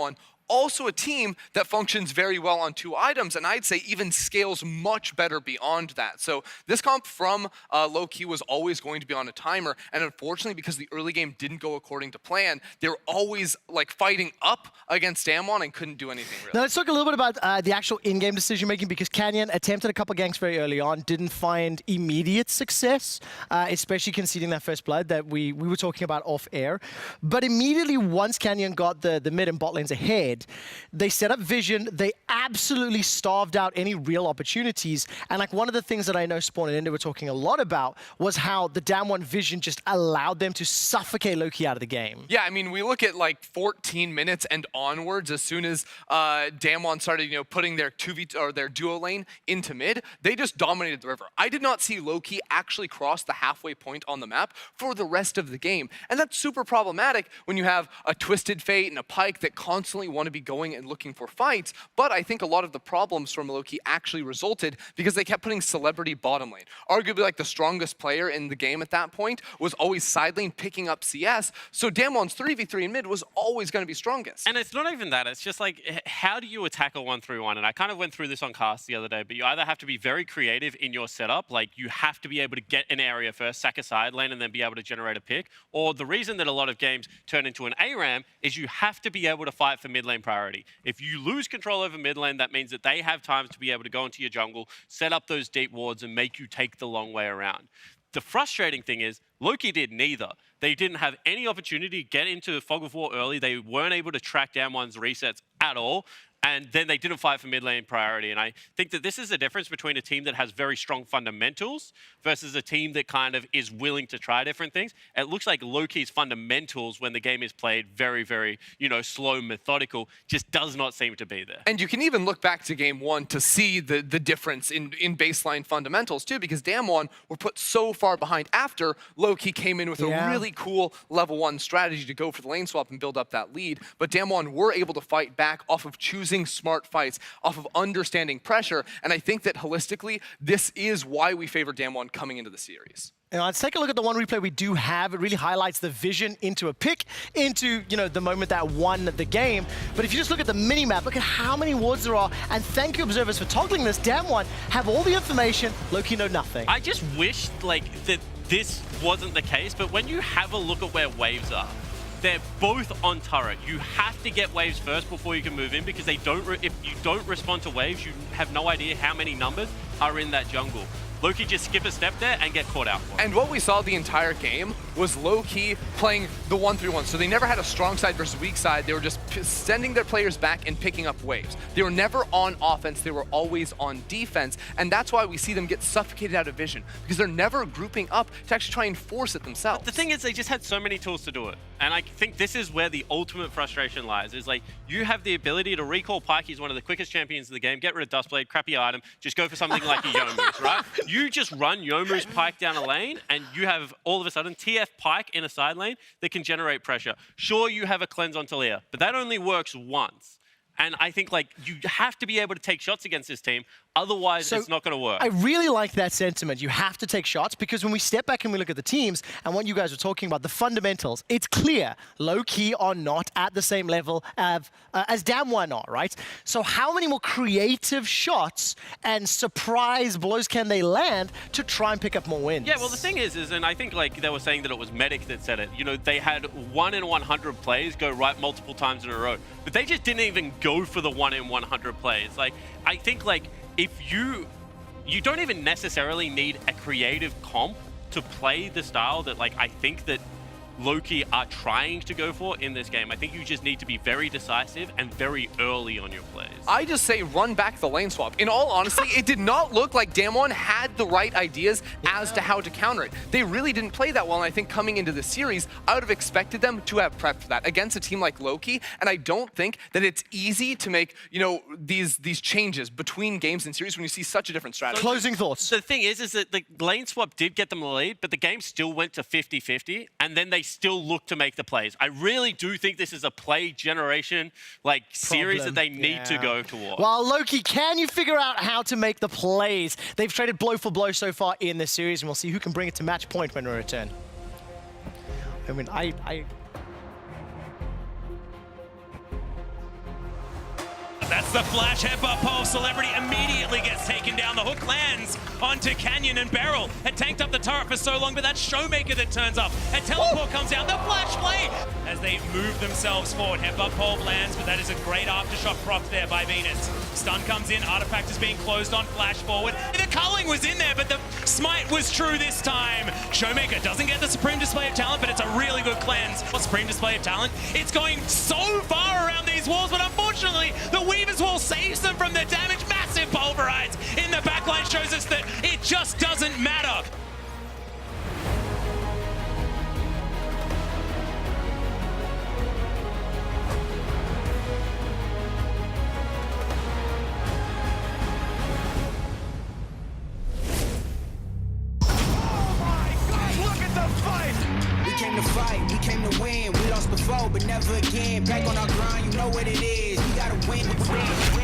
also a team that functions very well on 2 items, and I'd say even scales much better beyond that. So this comp from Lowkey was always going to be on a timer, and unfortunately, because the early game didn't go according to plan, they were always like fighting up against DAMWON and couldn't do anything really. Now let's talk a little bit about the actual in-game decision making, because Canyon attempted a couple ganks very early on, didn't find immediate success, especially conceding that first blood that we were talking about off air. But immediately once Canyon got the mid and bot lanes ahead, they set up vision, they absolutely starved out any real opportunities. And like one of the things that I know Spawn and Ender were talking a lot about was how the DAMWON vision just allowed them to suffocate Lowkey out of the game. Yeah, I mean, we look at like 14 minutes and onwards, as soon as DAMWON started, putting their 2v or their duo lane into mid, they just dominated the river. I did not see Lowkey actually cross the halfway point on the map for the rest of the game. And that's super problematic when you have a Twisted Fate and a Pyke that constantly want to be going and looking for fights. But I think a lot of the problems from Lowkey actually resulted because they kept putting celebrity bottom lane. Arguably like the strongest player in the game at that point was always side lane picking up CS. So DAMWON's 3v3 in mid was always going to be strongest. And it's not even that. It's just like, how do you attack a 1-3-1? And I kind of went through this on cast the other day, but you either have to be very creative in your setup, like you have to be able to get an area first, sack a side lane, and then be able to generate a pick. Or the reason that a lot of games turn into an ARAM is you have to be able to fight for mid lane priority. If you lose control over mid lane, that means that they have times to be able to go into your jungle, set up those deep wards, and make you take the long way around. The frustrating thing is, Lowkey did neither. They didn't have any opportunity to get into Fog of War early. They weren't able to track down one's resets at all. And then they didn't fight for mid lane priority. And I think that this is the difference between a team that has very strong fundamentals versus a team that kind of is willing to try different things. It looks like Lowkey's fundamentals, when the game is played very, very, slow, methodical, just does not seem to be there. And you can even look back to game 1 to see the difference in baseline fundamentals too, because DAMWON were put so far behind after Lowkey came in with a really cool level 1 strategy to go for the lane swap and build up that lead. But DAMWON were able to fight back off of choosing smart fights, off of understanding pressure, and I think that holistically, this is why we favor DAMWON coming into the series. Let's take a look at the one replay we do have. It really highlights the vision into a pick, into the moment that won the game. But if you just look at the mini-map, look at how many wards there are, and thank you, observers, for toggling this. DAMWON have all the information, Lowkey know nothing. I just wish that this wasn't the case, but when you have a look at where waves are, they're both on turret. You have to get waves first before you can move in, because if you don't respond to waves, you have no idea how many numbers are in that jungle. Lowkey just skip a step there and get caught out for it. And what we saw the entire game was Lowkey playing the 1-3-1. So they never had a strong side versus weak side. They were just sending their players back and picking up waves. They were never on offense. They were always on defense. And that's why we see them get suffocated out of vision, because they're never grouping up to actually try and force it themselves. But the thing is, they just had so many tools to do it. And I think this is where the ultimate frustration lies, is like, you have the ability to recall Pyke. He's one of the quickest champions in the game. Get rid of Dustblade, crappy item. Just go for something like a Youmuu's, right? You just run Youmuu's Pyke down a lane, and you have all of a sudden TF Pyke in a side lane that can generate pressure. Sure, you have a cleanse on Taliyah, but that only works once. And I think you have to be able to take shots against this team. Otherwise, it's not going to work. I really like that sentiment. You have to take shots, because when we step back and we look at the teams and what you guys were talking about, the fundamentals, it's clear Lowkey are not at the same level as DAMWON are, right? So how many more creative shots and surprise blows can they land to try and pick up more wins? Yeah, well, the thing is, and I think they were saying that it was Medic that said it, they had 1 in 100 plays go right multiple times in a row, but they just didn't even go for the 1 in 100 plays. I think if you don't even necessarily need a creative comp to play the style that I think that Lowkey are trying to go for in this game. I think you just need to be very decisive and very early on your plays. I just say run back the lane swap. In all honesty, it did not look like DAMWON had the right ideas as to how to counter it. They really didn't play that well, and I think coming into the series, I would have expected them to have prepped for that against a team like Lowkey, and I don't think that it's easy to make, these changes between games and series when you see such a different strategy. Closing thoughts. The thing is that the lane swap did get them the lead, but the game still went to 50-50, and then they still look to make the plays. I really do think this is a play generation series that they need to go towards. Well, Lowkey, can you figure out how to make the plays? They've traded blow for blow so far in this series, and we'll see who can bring it to match point when we return. I mean, The flash headbutt pole Celebrity immediately gets taken down. The hook lands onto Canyon, and BeryL had tanked up the turret for so long, but that's ShowMaker that turns up. A teleport comes down, the flash play as they move themselves forward. Headbutt pole lands, but that is a great aftershock proc there by Venus. Stun comes in, Artifact is being closed on, flash forward. The culling was in there, but the smite was true this time. ShowMaker doesn't get the Supreme Display of Talent, but it's a really good cleanse. Supreme Display of Talent, it's going so far around these walls, but unfortunately, the Weaver's Wall saves them from the damage. Massive pulverize in the backline shows us that it just doesn't matter. We came to win, we lost before, but never again. Back on our grind, you know what it is. We gotta win.